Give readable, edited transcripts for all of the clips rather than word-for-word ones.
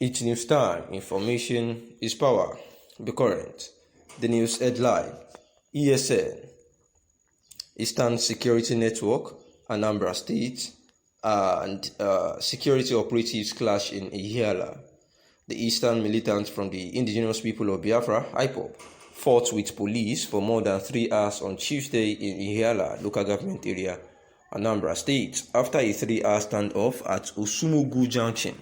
Each news time, information is power. Be current. The news headline: ESN, Eastern Security Network, Anambra State, and security operatives clash in Ihiala. The Eastern militants from the indigenous people of Biafra, IPOB, fought with police for more than 3 hours on Tuesday in Ihiala local government area, Anambra State, after a 3-hour standoff at Osumugu Junction.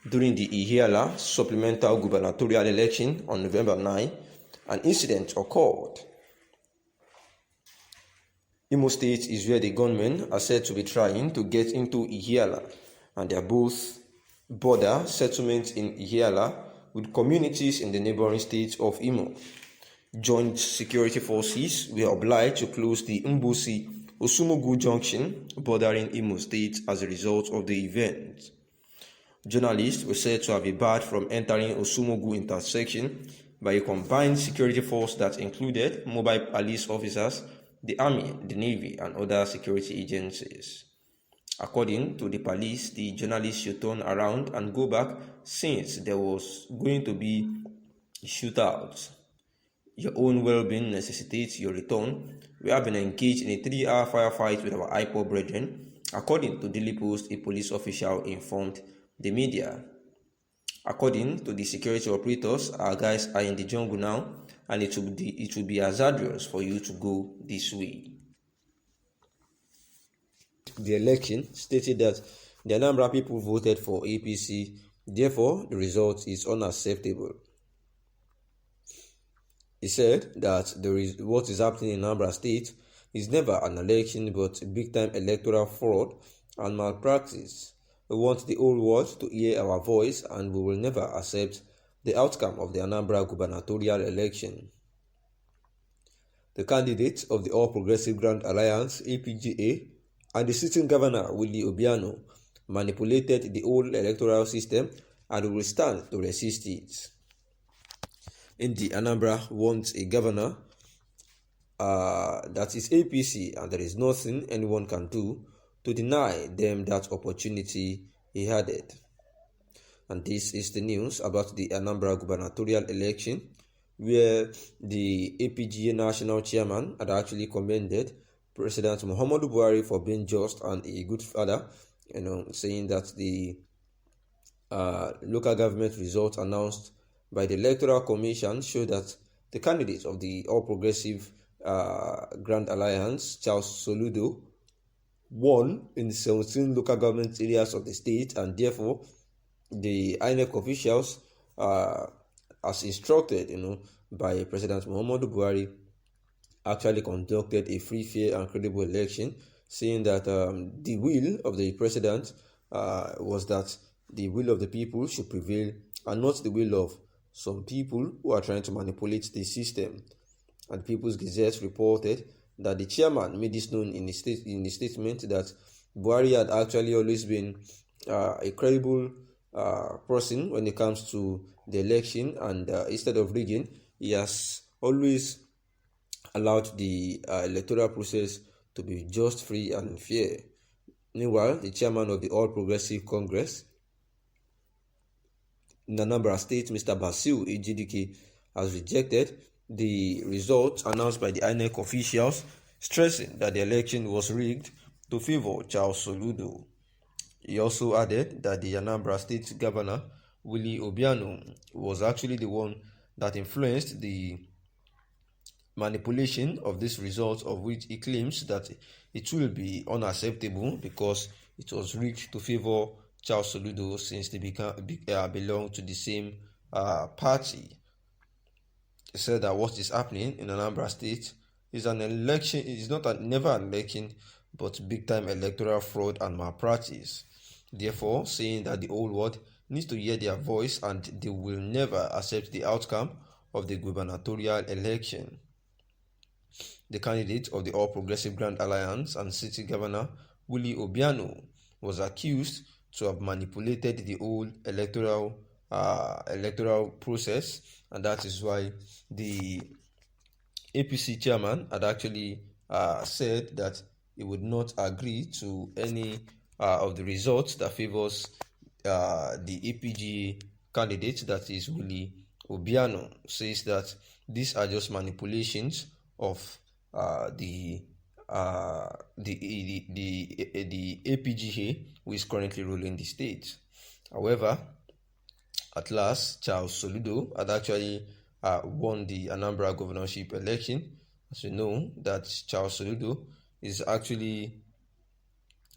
During the Ihiala supplemental gubernatorial election on November 9, an incident occurred. Imo State is where the gunmen are said to be trying to get into Ihiala, and they are both border settlements in Ihiala with communities in the neighboring states of Imo. Joint security forces were obliged to close the Mbusi Osumugu Junction bordering Imo State as a result of the event. Journalists were said to have been barred from entering Osumugu intersection by a combined security force that included mobile police officers, the army, the navy, and other security agencies. According to the police, the journalists should turn around and go back since there was going to be shootouts. Your own well-being necessitates your return. We have been engaged in a 3-hour firefight with our IPOB brethren, according to Daily Post, a police official informed the media. According to the security operators, our guys are in the jungle now, and it will be hazardous for you to go this way. The election stated that the Anambra people voted for APC, therefore the result is unacceptable. He said that what is happening in Anambra State is never an election but big-time electoral fraud and malpractice. We want the whole world to hear our voice, and we will never accept the outcome of the Anambra gubernatorial election. The candidate of the All Progressive Grand Alliance, APGA, and the sitting governor, Willie Obiano, manipulated the whole electoral system and will stand to resist it. In the Anambra wants a governor that is APC, and there is nothing anyone can do to deny them that opportunity, he added. And this is the news about the Anambra gubernatorial election, where the APGA national chairman had actually commended President Muhammadu Buhari for being just and a good father, saying that the local government results announced by the Electoral Commission show that the candidate of the All Progressive Grand Alliance, Charles Soludo, won in 17 local government areas of the state, and therefore the INEC officials, as instructed by President Muhammadu Buhari, actually conducted a free, fair, and credible election, saying that the will of the president was that the will of the people should prevail and not the will of some people who are trying to manipulate the system. And People's Gazette reported that the chairman made this known in his statement that Buhari had actually always been a credible person when it comes to the election, and instead of rigging, he has always allowed the electoral process to be just, free, and fair. Meanwhile, the chairman of the All Progressive Congress in Anambra State, Mr. Basil Ejidike, has rejected the results announced by the INEC officials, stressing that the election was rigged to favor Charles Soludo. He also added that the Anambra State Governor, Willie Obiano, was actually the one that influenced the manipulation of this result, of which he claims that it will be unacceptable because it was rigged to favor Charles Soludo, since they belong to the same party. He said that what is happening in Anambra State is an election, it is never an election, but big-time electoral fraud and malpractice. Therefore, saying that the whole world needs to hear their voice, and they will never accept the outcome of the gubernatorial election. The candidate of the All Progressive Grand Alliance and City Governor, Willie Obiano, was accused to have manipulated the whole electoral process, and that is why the APC chairman had actually said that he would not agree to any of the results that favors the APG candidate, that is Willie Obiano, says that these are just manipulations of the APGA, who is currently ruling the state. However, at last, Charles Soludo had actually won the Anambra governorship election. As you know, that Charles Soludo is actually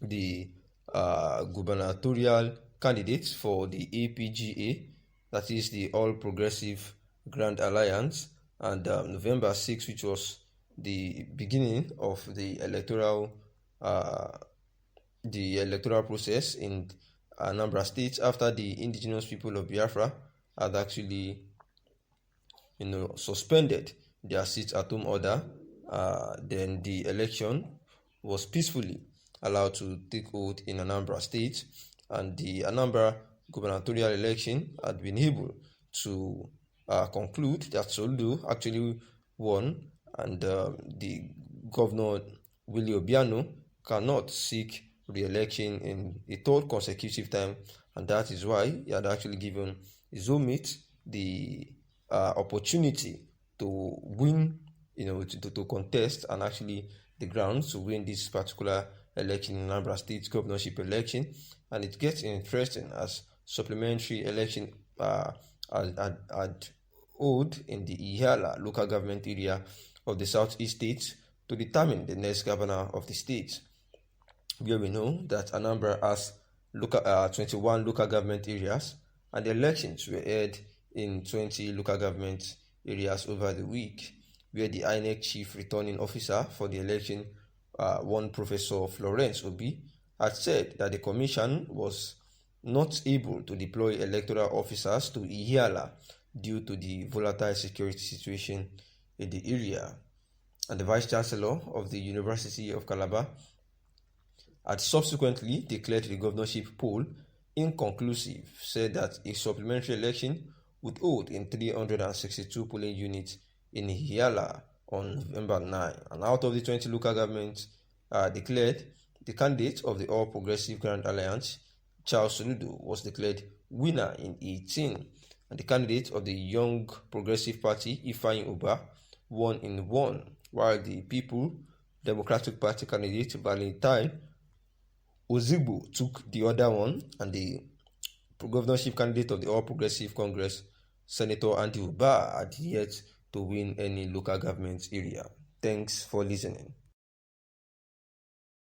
the gubernatorial candidate for the APGA, that is the All Progressive Grand Alliance, and November 6, which was the beginning of the electoral process in Anambra State, after the indigenous people of Biafra had actually suspended their sit-at-home order. Then the election was peacefully allowed to take hold in Anambra State, and the Anambra gubernatorial election had been able to conclude that Soludo actually won, and the governor Willie Obiano cannot seek re-election in a third consecutive time, and that is why he had actually given his own mate the opportunity to win, to contest, and actually the grounds to win this particular election in Anambra State governorship election. And it gets interesting as supplementary election had held in the Ihiala local government area of the southeast states to determine the next governor of the state, where we know that Anambra has 21 local government areas, and the elections were held in 20 local government areas over the week, where the INEC chief returning officer for the election, one Professor Florence Obi, had said that the commission was not able to deploy electoral officers to Ihiala due to the volatile security situation in the area. And the Vice Chancellor of the University of Calabar had subsequently declared the governorship poll inconclusive, said that a supplementary election would hold in 362 polling units in Ihiala on November 9. And out of the 20 local governments declared, the candidate of the All Progressive Grand Alliance, Charles Soludo, was declared winner in 18, and the candidate of the Young Progressive Party, Ifeanyi Uba, won in 1, while the People Democratic Party candidate, Valentine Ozigbo, took the other one, and the governorship candidate of the All Progressive Congress, Senator Andy Uba, had yet to win any local government area. Thanks for listening.